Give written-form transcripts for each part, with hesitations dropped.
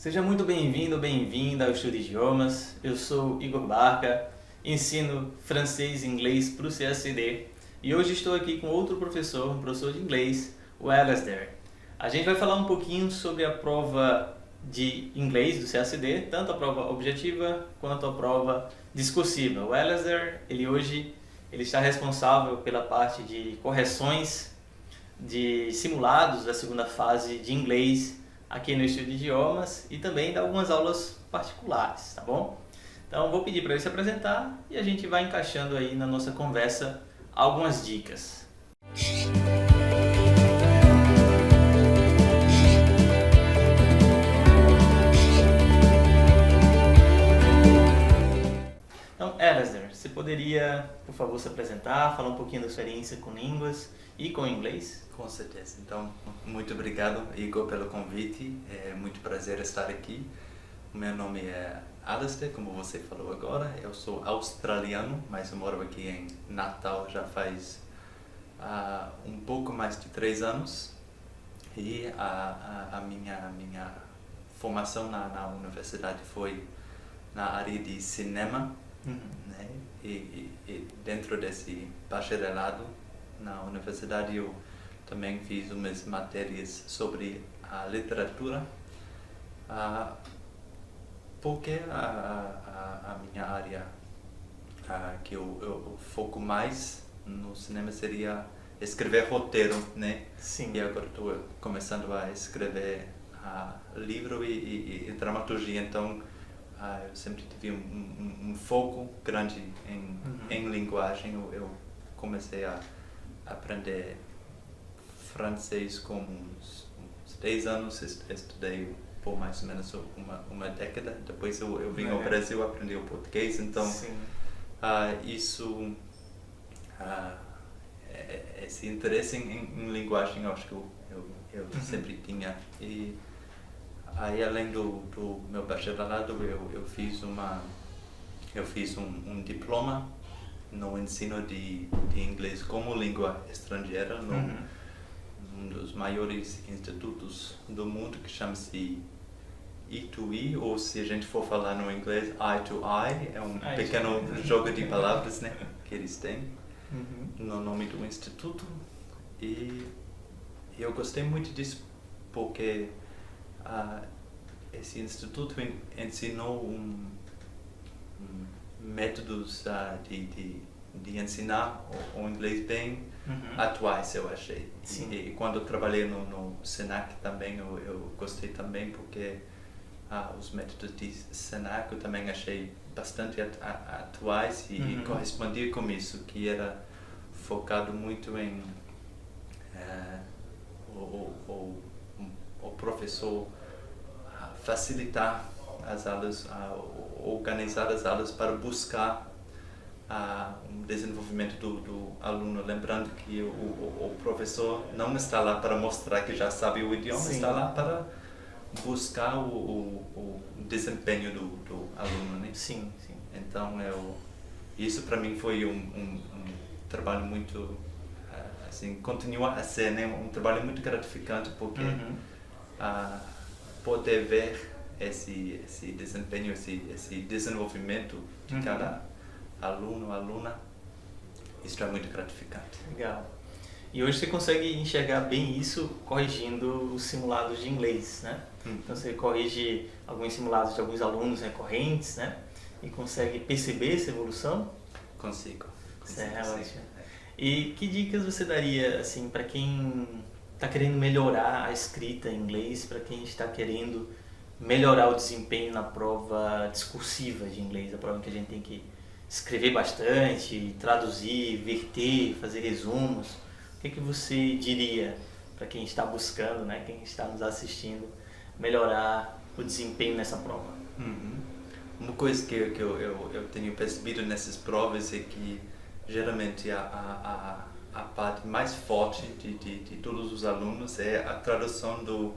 Seja muito bem-vindo, bem-vinda ao Estudo de Idiomas. Eu sou Igor Barca, ensino francês e inglês para o CACD e hoje estou aqui com outro professor, um professor de inglês, o Alasdair. A gente vai falar um pouquinho sobre a prova de inglês do CACD, tanto a prova objetiva quanto a prova discursiva. O Alasdair, ele está responsável pela parte de correções de simulados da segunda fase de inglês aqui no Estudo de Idiomas e também dá algumas aulas particulares, tá bom? Então vou pedir para ele se apresentar e a gente vai encaixando aí na nossa conversa algumas dicas. Então, Alasdair, você poderia, por favor, se apresentar, falar um pouquinho da sua experiência com línguas e com inglês? Com certeza. Então, muito obrigado, Igor, pelo convite. É muito prazer estar aqui. O meu nome é Alasdair, como você falou agora. Eu sou australiano, mas eu moro aqui em Natal já faz um pouco mais de 3 anos. E a minha formação na universidade foi na área de cinema. Né? E dentro desse bacharelado na universidade eu também fiz umas matérias sobre a literatura, porque a minha área que eu foco mais no cinema seria escrever roteiro, né? Sim. E agora estou começando a escrever livro e dramaturgia, então eu sempre tive um foco grande em linguagem. Eu comecei a aprender francês com uns 10 anos, estudei por mais ou menos uma década. Depois eu vim ao Brasil, aprendi o português, então isso, esse interesse em linguagem, eu acho que eu sempre tinha. E aí, além do meu bacharelado, eu fiz um diploma no ensino de inglês como língua estrangeira num dos maiores institutos do mundo, que chama-se E2E, ou se a gente for falar no inglês, I2I, é um pequeno jogo de palavras, né, que eles têm no nome do instituto. E eu gostei muito disso porque esse instituto ensinou métodos de ensinar o inglês bem atuais, eu achei. E quando eu trabalhei no Senac também, eu gostei também porque os métodos de Senac eu também achei bastante atuais e correspondia com isso, que era focado muito em o professor facilitar as aulas, organizar as aulas para buscar um desenvolvimento do aluno, lembrando que o professor não está lá para mostrar que já sabe o idioma, está lá para buscar o desempenho do aluno, né? Sim, sim. Então isso para mim foi um trabalho muito, assim, continua a ser, né, um trabalho muito gratificante, porque poder ver esse desempenho, esse desenvolvimento de cada aluno, aluna, isso é muito gratificante. Legal. E hoje você consegue enxergar bem isso corrigindo os simulados de inglês, né? Então você corrige alguns simulados de alguns alunos recorrentes, né? E consegue perceber essa evolução? Consigo. Ótimo. E que dicas você daria, assim, para quem está querendo melhorar a escrita em inglês, para quem está querendo melhorar o desempenho na prova discursiva de inglês, a prova em que a gente tem que escrever bastante, traduzir, verter, fazer resumos? O que você diria para quem está buscando, né, quem está nos assistindo, melhorar o desempenho nessa prova? Uma coisa que eu tenho percebido nessas provas é que geralmente a parte mais forte de todos os alunos é a tradução do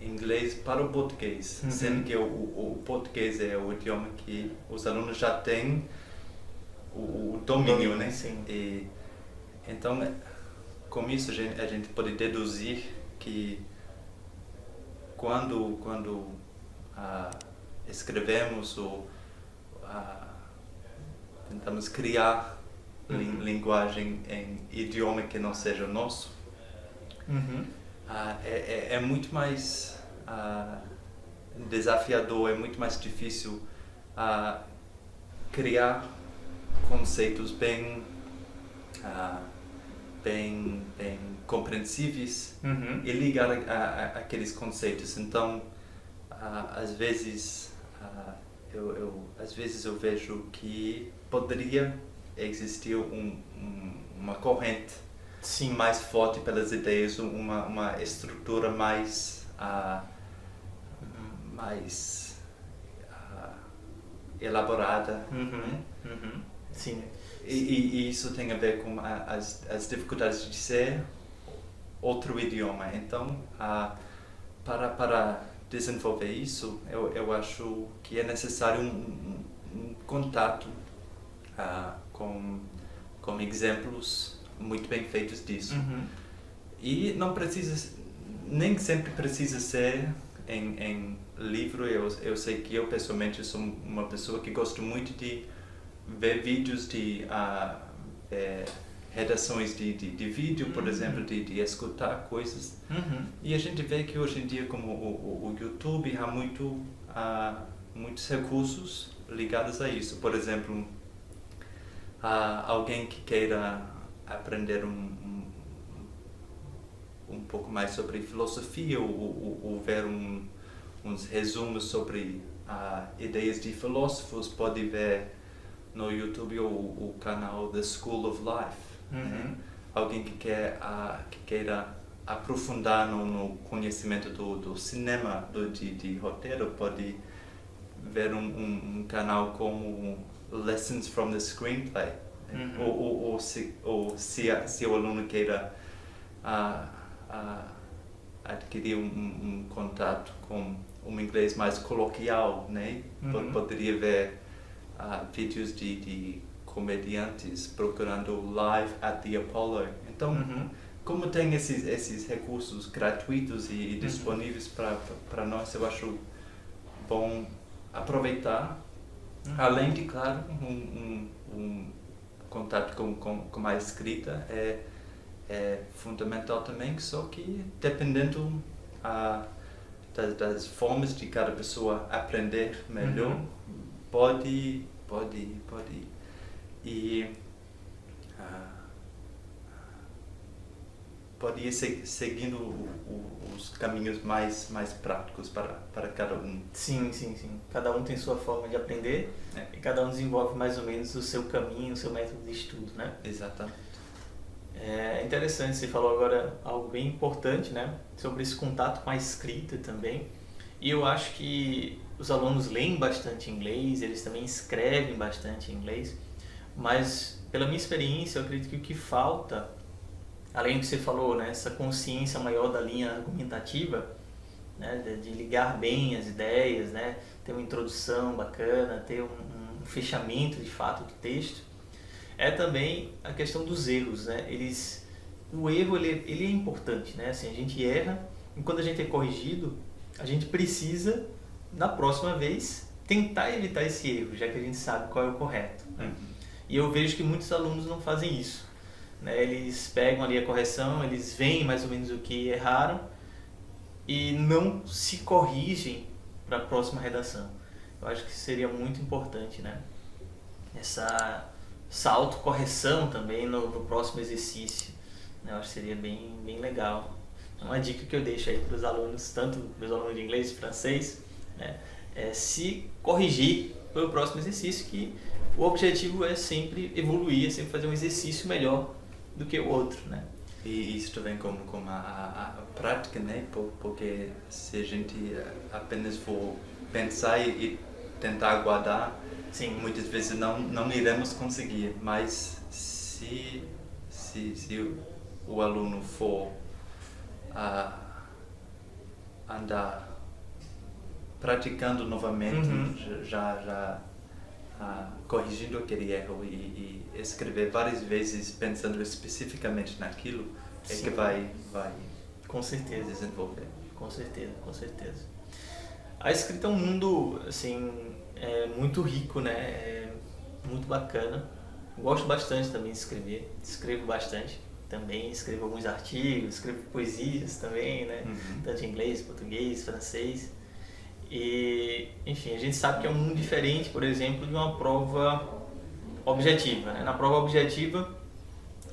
inglês para o português, sendo que o português é o idioma que os alunos já têm o domínio, né? Sim. E, então, com isso a gente pode deduzir que quando escrevemos ou tentamos criar linguagem em idioma que não seja o nosso, é muito mais desafiador, é muito mais difícil criar conceitos bem compreensíveis e ligar aqueles conceitos. Então, às vezes eu vejo que poderia existir uma corrente mais forte pelas ideias, uma estrutura mais elaborada. Sim. E isso tem a ver com as dificuldades de ser outro idioma. Então, para desenvolver isso, eu acho que é necessário um contato com exemplos muito bem feitos disso. E não precisa, nem sempre precisa ser em livro. Eu sei que eu pessoalmente sou uma pessoa que gosto muito de ver vídeos, de redações de vídeo, por exemplo, de escutar coisas. E a gente vê que hoje em dia, como o YouTube, há muitos recursos ligados a isso. Por exemplo, alguém que queira aprender um pouco mais sobre filosofia ou ver uns resumos sobre ideias de filósofos, pode ver no YouTube o canal The School of Life. Né? Alguém que queira aprofundar no conhecimento do cinema, de roteiro, pode ver um canal como Lessons from the Screenplay. Ou se o aluno queira adquirir um contato com um inglês mais coloquial, né? Poderia ver vídeos de comediantes procurando Live at the Apollo. Então, como tem esses recursos gratuitos e disponíveis para nós, eu acho bom aproveitar, além de, claro, um contato com a escrita é fundamental também, só que dependendo das formas de cada pessoa aprender melhor, pode ir seguindo os caminhos mais práticos para cada um. Sim. Cada um tem sua forma de aprender e cada um desenvolve mais ou menos o seu caminho, o seu método de estudo, né? Exatamente. É interessante, você falou agora algo bem importante, né? Sobre esse contato com a escrita também. E eu acho que os alunos leem bastante inglês, eles também escrevem bastante inglês, mas pela minha experiência eu acredito que o que falta, além do que você falou, né, essa consciência maior da linha argumentativa, né, de ligar bem as ideias, né, ter uma introdução bacana, ter um fechamento de fato do texto, é também a questão dos erros, né? O erro ele é importante, né? Assim, a gente erra e quando a gente é corrigido, a gente precisa, na próxima vez, tentar evitar esse erro, já que a gente sabe qual é o correto. Né? E eu vejo que muitos alunos não fazem isso. Né? Eles pegam ali a correção, eles veem mais ou menos o que erraram e não se corrigem para a próxima redação. Eu acho que seria muito importante, né? Essa autocorreção também no próximo exercício. Né? Eu acho que seria bem legal. Uma dica que eu deixo aí para os alunos, tanto meus alunos de inglês e francês, né, é se corrigir para o próximo exercício, que o objetivo é sempre evoluir, é sempre fazer um exercício melhor do que o outro, né? E isso também como a prática, né? Porque se a gente apenas for pensar e tentar aguardar, Sim. Muitas vezes não iremos conseguir, mas se o aluno for andar praticando novamente, já corrigindo aquele erro e escrever várias vezes pensando especificamente naquilo, é que vai com certeza desenvolver. Com certeza. A escrita é um mundo, assim, muito rico, né? Muito bacana. Gosto bastante também de escrever, escrevo bastante. Também escrevo alguns artigos, escrevo poesias também, né? Tanto em inglês, português, francês. E, enfim, a gente sabe que é um mundo diferente, por exemplo, de uma prova objetiva, né? Na prova objetiva,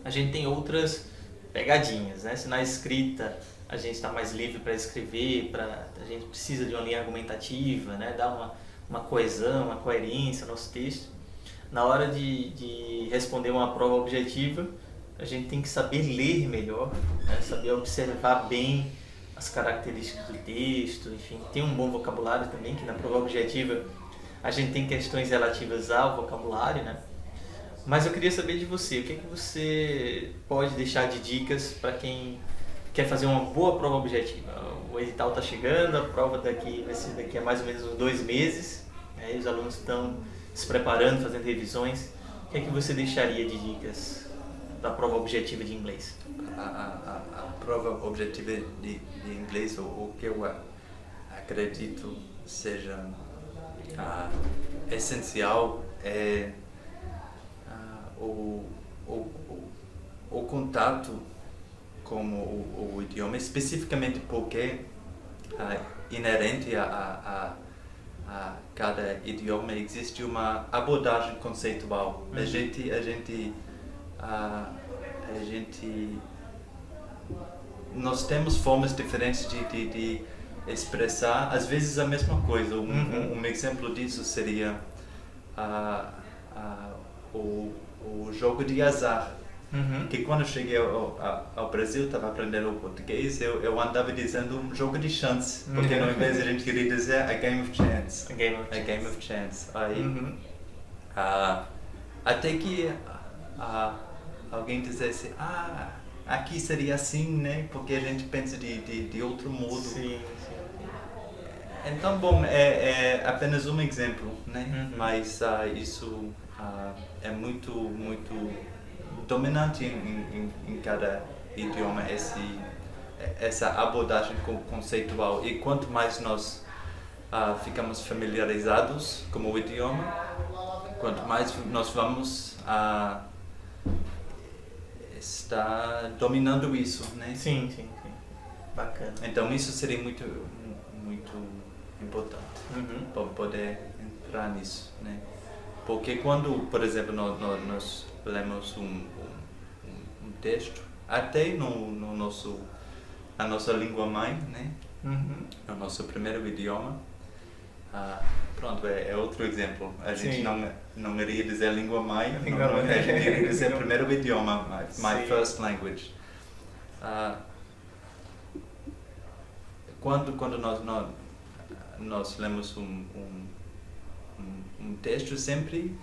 a gente tem outras pegadinhas, né? Se na escrita a gente está mais livre para escrever, a gente precisa de uma linha argumentativa, né? Dar uma coesão, uma coerência ao nosso texto. Na hora de responder uma prova objetiva, a gente tem que saber ler melhor, né? Saber observar bem as características do texto, enfim, tem um bom vocabulário também, que na prova objetiva a gente tem questões relativas ao vocabulário, né? Mas eu queria saber de você, o que é que você pode deixar de dicas para quem quer fazer uma boa prova objetiva? O edital está chegando, a prova vai ser daqui a mais ou menos uns 2 meses, né? Os alunos estão se preparando, fazendo revisões. O que é que você deixaria de dicas da prova objetiva de inglês? A prova objetiva de inglês, o que eu acredito seja essencial é o contato com o idioma, especificamente porque inerente a cada idioma existe uma abordagem conceitual. A gente nós temos formas diferentes de expressar às vezes a mesma coisa. Um exemplo disso seria o jogo de azar. Que quando eu cheguei ao Brasil, estava aprendendo o português, eu andava dizendo um jogo de chance, porque no inglês a gente queria dizer a game of chance. A game of chance. Aí, até que alguém dissesse, aqui seria assim, né? Porque a gente pensa de outro modo. Sim. Então, bom, é apenas um exemplo, né? Mas isso é muito dominante em cada idioma, essa abordagem conceitual. E quanto mais nós ficamos familiarizados com o idioma, quanto mais nós vamos estar dominando isso, né? Sim. Bacana. Então isso seria muito importante para poder entrar nisso, né? Porque quando, por exemplo, nós lemos um texto, até a nossa língua mãe, né? No nosso primeiro idioma, pronto, é outro exemplo. A gente não iria dizer língua mãe, a gente iria dizer primeiro idioma, my first language. Quando nós lemos um texto, sempre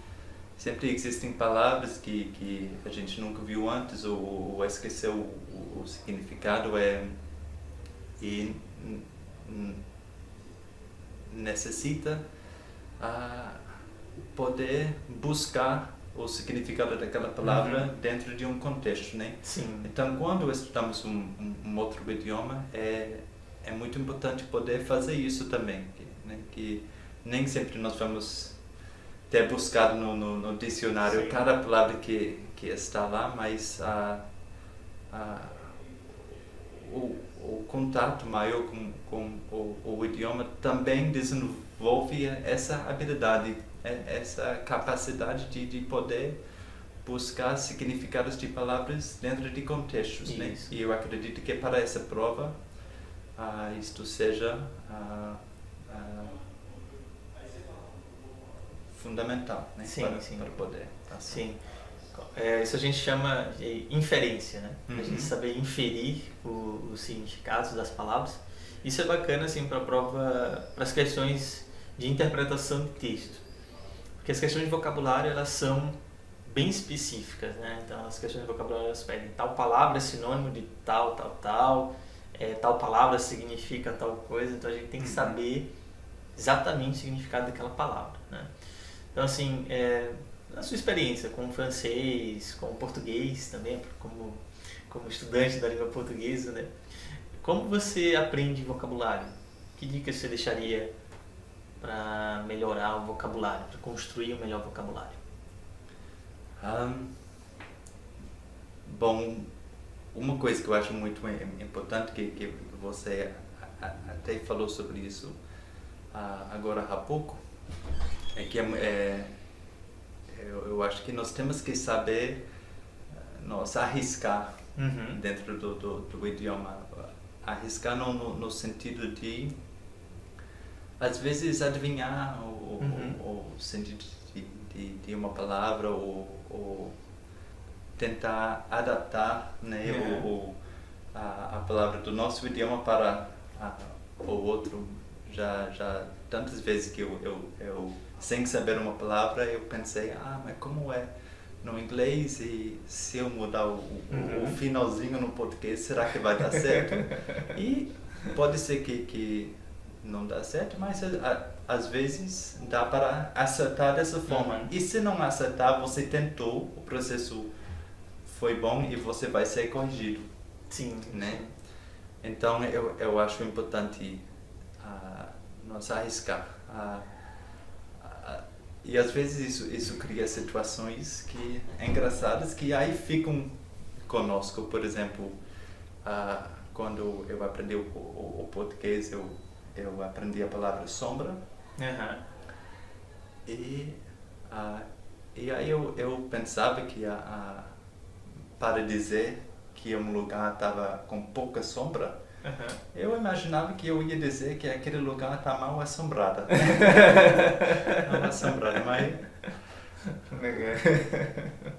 existem palavras que a gente nunca viu antes ou esqueceu o significado, e necessita poder buscar o significado daquela palavra dentro de um contexto, né? Sim. Então, quando estudamos um outro idioma, é muito importante poder fazer isso também, né? Que nem sempre nós vamos ter buscado no dicionário cada palavra que está lá, mas o contato maior com o idioma também desenvolve essa habilidade, essa capacidade de poder buscar significados de palavras dentro de contextos, né? E eu acredito que para essa prova isto seja fundamental, né? Para poder passar. Sim. Isso a gente chama de inferência, né? A gente saber inferir os significados das palavras. Isso é bacana assim para a prova, para as questões de interpretação de texto, porque as questões de vocabulário elas são bem específicas, né? Então as questões de vocabulário elas pedem tal palavra é sinônimo de tal, tal palavra significa tal coisa, então a gente tem que saber exatamente o significado daquela palavra, né? Então assim, a sua experiência com o francês, com o português também, como estudante da língua portuguesa, né? Como você aprende vocabulário? Que dicas você deixaria para melhorar o vocabulário, para construir um melhor vocabulário? Bom, uma coisa que eu acho muito importante, que você até falou sobre isso agora há pouco, é que eu acho que nós temos que saber nos arriscar dentro do idioma. Arriscar no sentido de, às vezes, adivinhar o sentido de uma palavra ou tentar adaptar, né, a palavra do nosso idioma para o outro. Já tantas vezes que eu sem saber uma palavra, eu pensei, mas como é no inglês, e se eu mudar o finalzinho no português, será que vai dar certo? E pode ser que não dá certo, mas às vezes dá para acertar dessa forma. E se não acertar, você tentou, o processo foi bom e você vai ser corrigido. Sim. Né? Então eu acho importante nós arriscar. E às vezes isso cria situações que engraçadas que aí ficam conosco. Por exemplo, quando eu aprendi o português, eu aprendi a palavra sombra. E aí eu pensava que para dizer que um lugar estava com pouca sombra, eu imaginava que eu ia dizer que aquele lugar está mal assombrado. Mal assombrado, mas...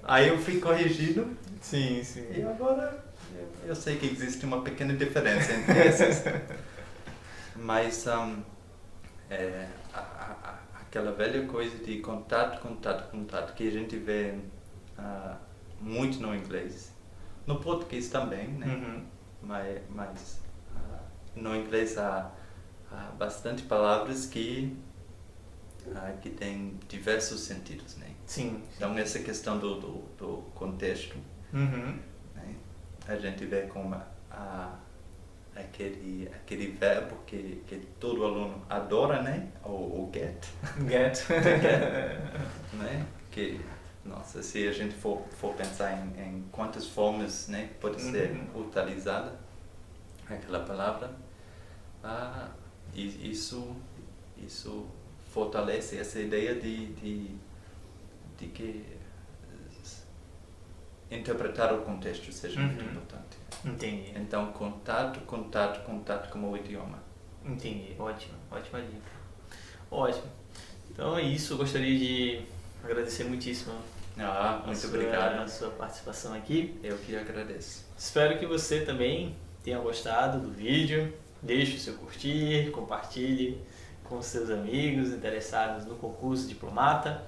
Aí eu fui corrigido. Sim. E agora eu sei que existe uma pequena diferença entre esses. Mas aquela velha coisa de contato, que a gente vê muito no inglês. No português também, né? Mas no inglês há bastante palavras que têm diversos sentidos, né? Sim. Então essa questão do contexto, né? A gente vê como aquele verbo que todo aluno adora, né? O get. Get. Né? Que, nossa, se a gente for pensar em quantas formas, né, pode ser utilizada aquela palavra, isso fortalece essa ideia de que interpretar o contexto seja muito importante. Entendi. Então, contato com o idioma. Entendi. Ótima dica. Ótimo. Então é isso, eu gostaria de agradecer muitíssimo Muito obrigado. a sua participação aqui. Eu que agradeço. Espero que você também tenha gostado do vídeo. Deixe o seu curtir, compartilhe com seus amigos interessados no concurso diplomata.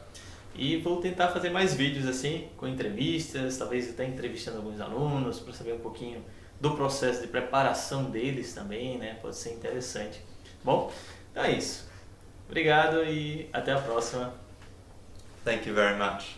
E vou tentar fazer mais vídeos assim, com entrevistas, talvez até entrevistando alguns alunos, para saber um pouquinho do processo de preparação deles também, né? Pode ser interessante. Bom, então é isso. Obrigado e até a próxima. Thank you very much.